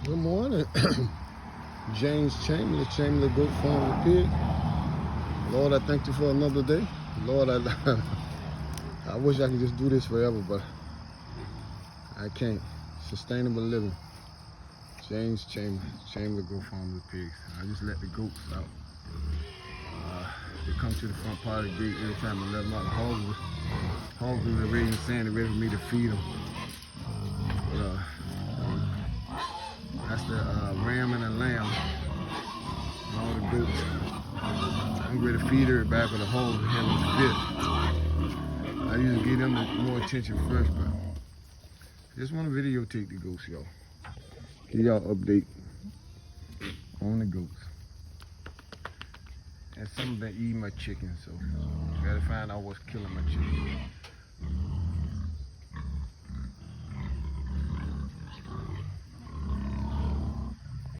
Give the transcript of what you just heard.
Good morning. James Chamblee, Chamblee Goat Farm and Pig. Lord, I thank you for another day. Lord, I wish I could just do this forever, but I can't. Sustainable living. James Chamblee, Chamblee Goat Farm and Pigs. I just let the goats out. They come to the front part of the gate every time I let them out. Hungry, they're ready and sandy, ready for me to feed them. But, that's the ram and the lamb. And all the goats. I'm ready to feed everybody, but the hogs are having fit. I usually give them more attention first, but I just want to videotape the goats, y'all. Give y'all update on the goats. And some of them eating my chicken, so gotta find out what's killing my chicken.